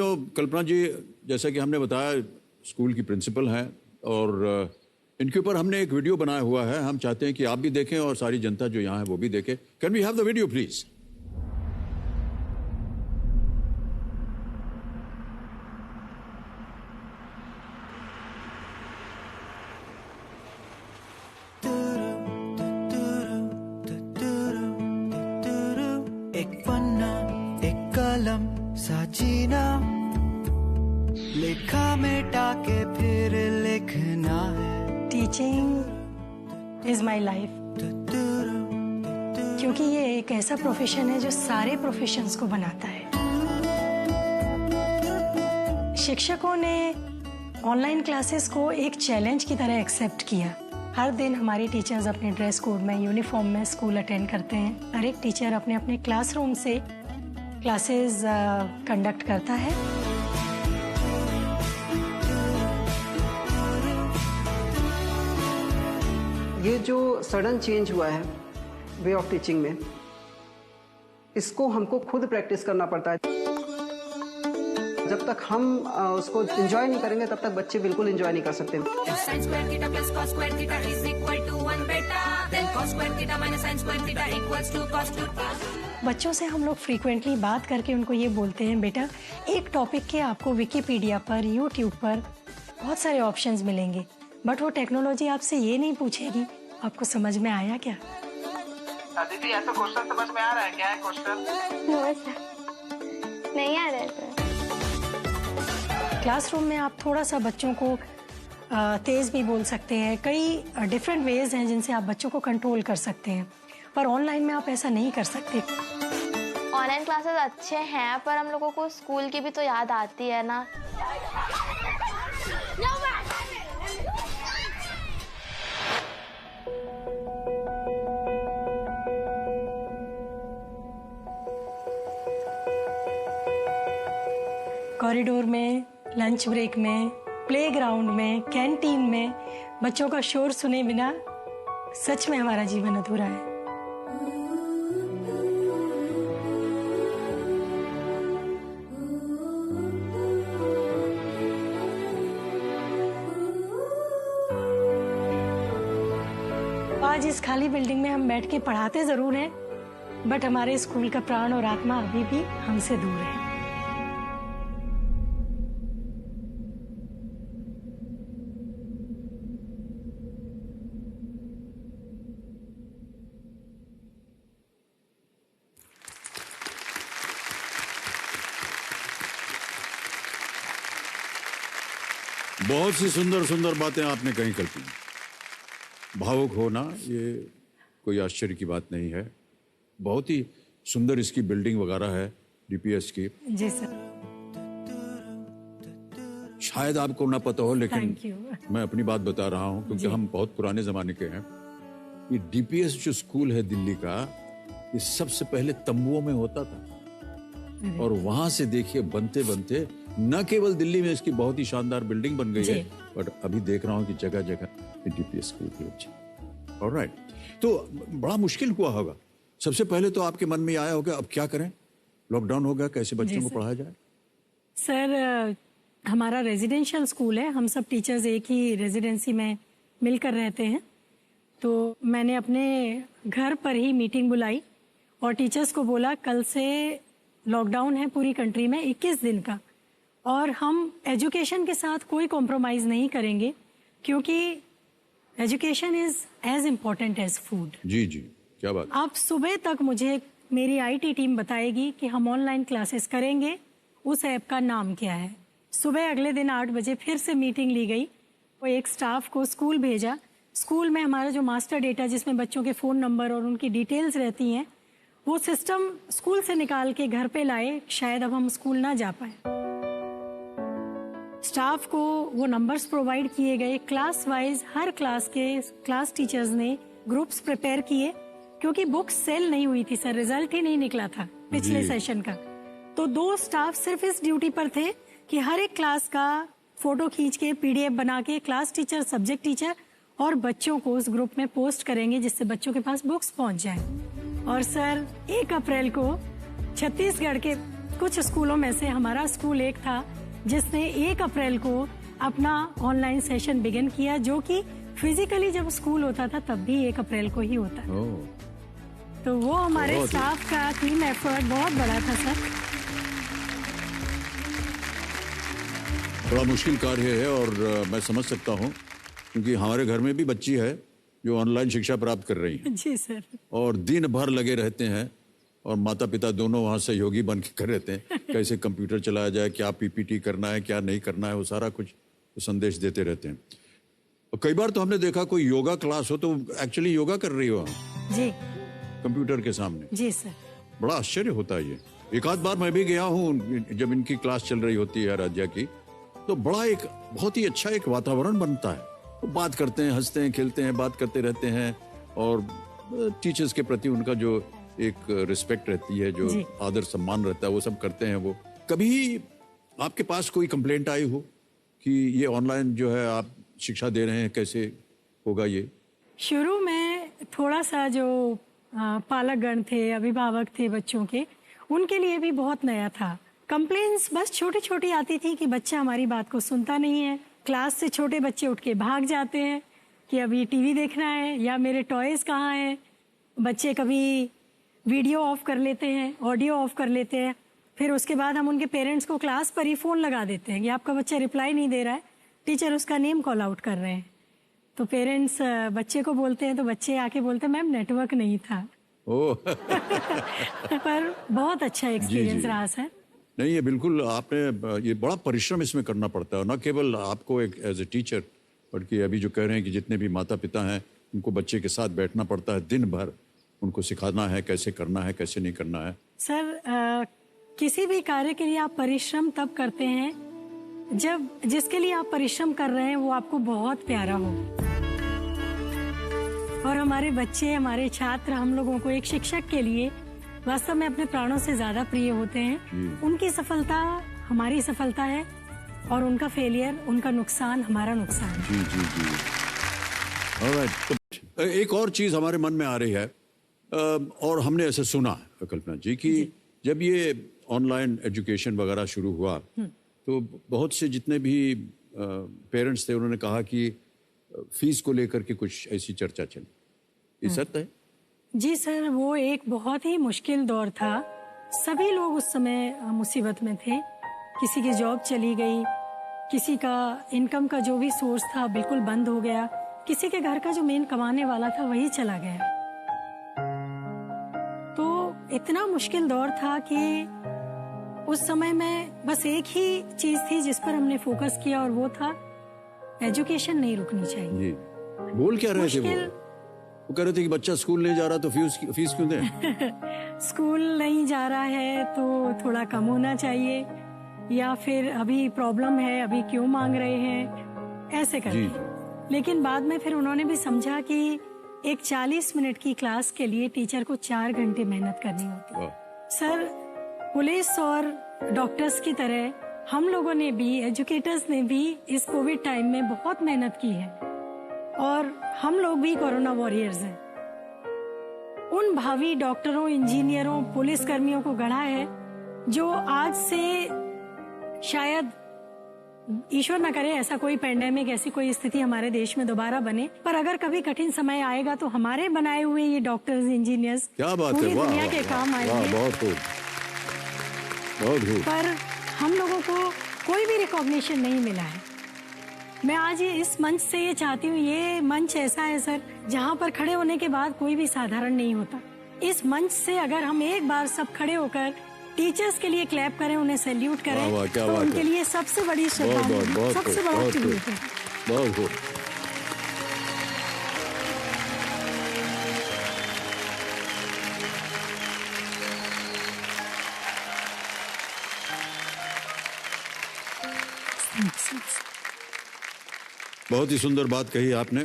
तो कल्पना जी, जैसा कि हमने बताया, स्कूल की प्रिंसिपल हैं और इनके ऊपर हमने एक वीडियो बनाया हुआ है। हम चाहते हैं कि आप भी देखें और सारी जनता जो यहाँ है वो भी देखे। Can we have the video please? एक पन्ना, एक कलम साजीना, लिखा मिटा के फिर लिखना है। टीचिंग इज माई लाइफ, क्योंकि ये एक ऐसा प्रोफेशन है जो सारे प्रोफेशंस को बनाता है। शिक्षकों ने ऑनलाइन क्लासेस को एक चैलेंज की तरह एक्सेप्ट किया। हर दिन हमारी टीचर्स अपने ड्रेस कोड में, यूनिफॉर्म में स्कूल अटेंड करते हैं। हर एक टीचर अपने अपने क्लासरूम से क्लासेस कंडक्ट करता है। ये जो सडन चेंज हुआ है वे ऑफ टीचिंग में, इसको हमको खुद प्रैक्टिस करना पड़ता है। जब तक हम उसको एंजॉय नहीं करेंगे तब तक बच्चे बिल्कुल एंजॉय नहीं कर सकते। बच्चों से हम लोग फ्रीक्वेंटली बात करके उनको ये बोलते हैं, बेटा एक टॉपिक के आपको विकिपीडिया पर, यूट्यूब पर बहुत सारे ऑप्शंस मिलेंगे, बट वो टेक्नोलॉजी आपसे ये नहीं पूछेगी आपको समझ में आया क्या। दीदी ऐसा क्वेश्चन समझ में आ रहा है? क्या है क्वेश्चन? नहीं आ रहा है। क्लासरूम में आप थोड़ा सा बच्चों को तेज भी बोल सकते हैं। कई डिफरेंट वेज हैं जिनसे आप बच्चों को कंट्रोल कर सकते हैं, पर ऑनलाइन में आप ऐसा नहीं कर सकते। ऑनलाइन क्लासेस अच्छे हैं, पर हम लोगों को स्कूल की भी तो याद आती है ना। कॉरिडोर में, लंच ब्रेक में, प्लेग्राउंड में, कैंटीन में बच्चों का शोर सुने बिना सच में हमारा जीवन अधूरा है। आज इस खाली बिल्डिंग में हम बैठ के पढ़ाते जरूर हैं, बट हमारे स्कूल का प्राण और आत्मा अभी भी हमसे दूर है। बहुत सी सुंदर सुंदर बातें आपने कहीं कल्पी। भावुक होना ये कोई आश्चर्य की बात नहीं है। बहुत ही सुंदर इसकी बिल्डिंग वगैरह है डीपीएस की। जी सर। शायद आपको ना पता हो, लेकिन Thank you. मैं अपनी बात बता रहा हूं क्योंकि हम बहुत पुराने जमाने के हैं। ये डीपीएस जो स्कूल है दिल्ली का, ये सबसे पहले तंबुओं में होता था और वहां से देखिए बनते बनते न केवल दिल्ली में इसकी बहुत ही शानदार बिल्डिंग बन गई है, बट अभी देख रहा हूँ कि जगह जगह डीपीएस स्कूल की अच्छी। ऑलराइट, तो बड़ा मुश्किल हुआ होगा। सबसे पहले तो आपके मन में आया होगा अब क्या करें, लॉकडाउन हो गया, कैसे बच्चों को पढ़ाया जाए? सर, हमारा रेजिडेंशियल स्कूल है, हम सब टीचर्स एक ही रेजिडेंसी में मिलकर रहते हैं। तो मैंने अपने घर पर ही मीटिंग बुलाई और टीचर्स को बोला कल से लॉकडाउन है पूरी कंट्री में 21 दिन का, और हम एजुकेशन के साथ कोई कॉम्प्रोमाइज़ नहीं करेंगे, क्योंकि education is as important as food. जी जी, क्या बात। आप सुबह तक मुझे मेरी आईटी टीम बताएगी कि हम ऑनलाइन क्लासेस करेंगे, उस ऐप का नाम क्या है। सुबह अगले दिन 8 बजे फिर से मीटिंग ली गई, वो एक स्टाफ को स्कूल भेजा। स्कूल में हमारा जो मास्टर डेटा जिसमें बच्चों के फ़ोन नंबर और उनकी डिटेल्स रहती हैं, वो सिस्टम स्कूल से निकाल के घर पे लाए। शायद अब हम स्कूल ना जा पाए। स्टाफ को वो नंबर्स प्रोवाइड किए गए। क्लास वाइज हर क्लास के क्लास टीचर्स ने ग्रुप्स प्रिपेयर किए, क्योंकि बुक्स सेल नहीं हुई थी सर, रिजल्ट ही नहीं निकला था पिछले सेशन का। तो 2 स्टाफ सिर्फ इस ड्यूटी पर थे कि हर एक क्लास का फोटो खींच के पीडीएफ बना के क्लास टीचर, सब्जेक्ट टीचर और बच्चों को उस ग्रुप में पोस्ट करेंगे, जिससे बच्चों के पास बुक्स पहुंच जाए। और सर 1 अप्रैल को छत्तीसगढ़ के कुछ स्कूलों में से हमारा स्कूल एक था जिसने 1 अप्रैल को अपना ऑनलाइन सेशन बिगिन किया, जो कि फिजिकली जब स्कूल होता था तब भी 1 अप्रैल को ही होता था। तो वो हमारे बहुत ही- स्टाफ का टीम एफर्ट बहुत बड़ा था सर। बड़ा मुश्किल कार्य है और मैं समझ सकता हूँ, क्योंकि हमारे घर में भी बच्ची है जो ऑनलाइन शिक्षा प्राप्त कर रही है जी सर। और दिन भर लगे रहते हैं और माता पिता दोनों वहाँ सहयोगी बन के कर रहते हैं, कैसे कंप्यूटर चलाया जाए, क्या पीपीटी करना है, क्या नहीं करना है, वो सारा कुछ संदेश देते रहते हैं। और कई बार तो हमने देखा कोई योगा क्लास हो तो एक्चुअली योगा कर रही हो जी कंप्यूटर के सामने। जी सर। बड़ा आश्चर्य होता है ये। एक आध बार मैं भी गया हूँ जब इनकी क्लास चल रही होती है आराध्या की, तो बड़ा एक बहुत ही अच्छा एक वातावरण बनता है। वो बात करते हैं, हंसते हैं, खेलते हैं, बात करते रहते हैं और टीचर्स के प्रति उनका जो एक रिस्पेक्ट रहती है, जो जी। आदर सम्मान रहता है, वो सब करते हैं वो। कभी आपके पास कोई कंप्लेंट आई हो कि ये ऑनलाइन जो है आप शिक्षा दे रहे हैं, कैसे होगा ये? शुरू में थोड़ा सा जो पालकगण थे, अभिभावक थे बच्चों के, उनके लिए भी बहुत नया था। कंप्लेंट्स बस छोटी छोटी आती थी कि बच्चा हमारी बात को सुनता नहीं है, क्लास से छोटे बच्चे उठ के भाग जाते हैं कि अभी टीवी देखना है या मेरे टॉयज कहाँ हैं। बच्चे कभी वीडियो ऑफ कर लेते हैं, ऑडियो ऑफ कर लेते हैं, फिर उसके बाद हम उनके पेरेंट्स को क्लास पर ही फ़ोन लगा देते हैं कि आपका बच्चा रिप्लाई नहीं दे रहा है, टीचर उसका नेम कॉल आउट कर रहे हैं। तो पेरेंट्स बच्चे को बोलते हैं तो बच्चे आके बोलते हैं मैम नेटवर्क नहीं था। ओह पर बहुत अच्छा एक्सपीरियंस जी। रहा सर। नहीं, ये बिल्कुल आपने ये बड़ा परिश्रम इसमें करना पड़ता है, न केवल आपको एक एज ए टीचर, बल्कि अभी जो कह रहे हैं कि जितने भी माता पिता हैं उनको बच्चे के साथ बैठना पड़ता है दिन भर, उनको सिखाना है कैसे करना है, कैसे नहीं करना है। सर किसी भी कार्य के लिए आप परिश्रम तब करते हैं जब जिसके लिए आप परिश्रम कर रहे हैं वो आपको बहुत प्यारा हो। और हमारे बच्चे, हमारे छात्र, हम लोगों को एक शिक्षक के लिए वास्तव में अपने प्राणों से ज्यादा प्रिय होते हैं। उनकी सफलता हमारी सफलता है और उनका फेलियर, उनका नुकसान हमारा नुकसान है। जी जी जी। Alright, तो एक और चीज हमारे मन में आ रही है और हमने ऐसे सुना है कल्पना जी कि जब ये ऑनलाइन एजुकेशन वगैरह शुरू हुआ तो बहुत से जितने भी पेरेंट्स थे उन्होंने कहा कि फीस को लेकर के कुछ ऐसी चर्चा चली, ये सत्य है? जी सर, वो एक बहुत ही मुश्किल दौर था। सभी लोग उस समय मुसीबत में थे। किसी की जॉब चली गई, किसी का इनकम का जो भी सोर्स था बिल्कुल बंद हो गया, किसी के घर का जो मेन कमाने वाला था वही चला गया। तो इतना मुश्किल दौर था कि उस समय में बस एक ही चीज थी जिस पर हमने फोकस किया और वो था एजुकेशन नहीं रुकनी चाहिए। जी। बोल क्या रहे थे मुश्किल वो कह रहे थे कि बच्चा स्कूल नहीं जा रहा तो फीस क्यों दें? स्कूल नहीं जा रहा है तो थोड़ा कम होना चाहिए, या फिर अभी प्रॉब्लम है, अभी क्यों मांग रहे हैं, ऐसे करके। लेकिन बाद में फिर उन्होंने भी समझा कि एक 40 मिनट की क्लास के लिए टीचर को 4 घंटे मेहनत करनी होती है। सर, पुलिस और डॉक्टर्स की तरह हम लोगों ने भी, एजुकेटर्स ने भी इस कोविड टाइम में बहुत मेहनत की है और हम लोग भी कोरोना वॉरियर्स हैं। उन भावी डॉक्टरों, इंजीनियरों, पुलिस कर्मियों को गढ़ा है जो आज से शायद ईश्वर न करे ऐसा कोई पेंडेमिक, ऐसी कोई स्थिति हमारे देश में दोबारा बने, पर अगर कभी कठिन समय आएगा तो हमारे बनाए हुए ये डॉक्टर्स, इंजीनियर्स क्या बात है, पूरी वाह दुनिया वाह, के काम वाह, आएंगे। बहुत खूब, बहुत खूब। पर हम लोगों को कोई भी रिकॉग्निशन नहीं मिला है। मैं आज ये इस मंच से ये चाहती हूँ, ये मंच ऐसा है सर जहाँ पर खड़े होने के बाद कोई भी साधारण नहीं होता। इस मंच से अगर हम एक बार सब खड़े होकर टीचर्स के लिए क्लैप करें, उन्हें सैल्यूट करें, वाह, वाह, क्या तो बात उनके है। लिए सबसे बड़ी बहुत श्रद्धांजलि, बहुत सबसे खूब, बड़ा बहुत ट्रिब्यूट खूब, है। बहुत खूब। बहुत ही सुंदर बात कही आपने।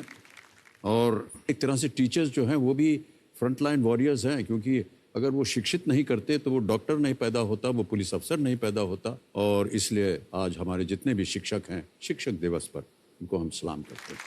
और एक तरह से टीचर्स जो हैं वो भी फ्रंटलाइन वॉरियर्स हैं, क्योंकि अगर वो शिक्षित नहीं करते तो वो डॉक्टर नहीं पैदा होता, वो पुलिस अफसर नहीं पैदा होता। और इसलिए आज हमारे जितने भी शिक्षक हैं, शिक्षक दिवस पर उनको हम सलाम करते हैं।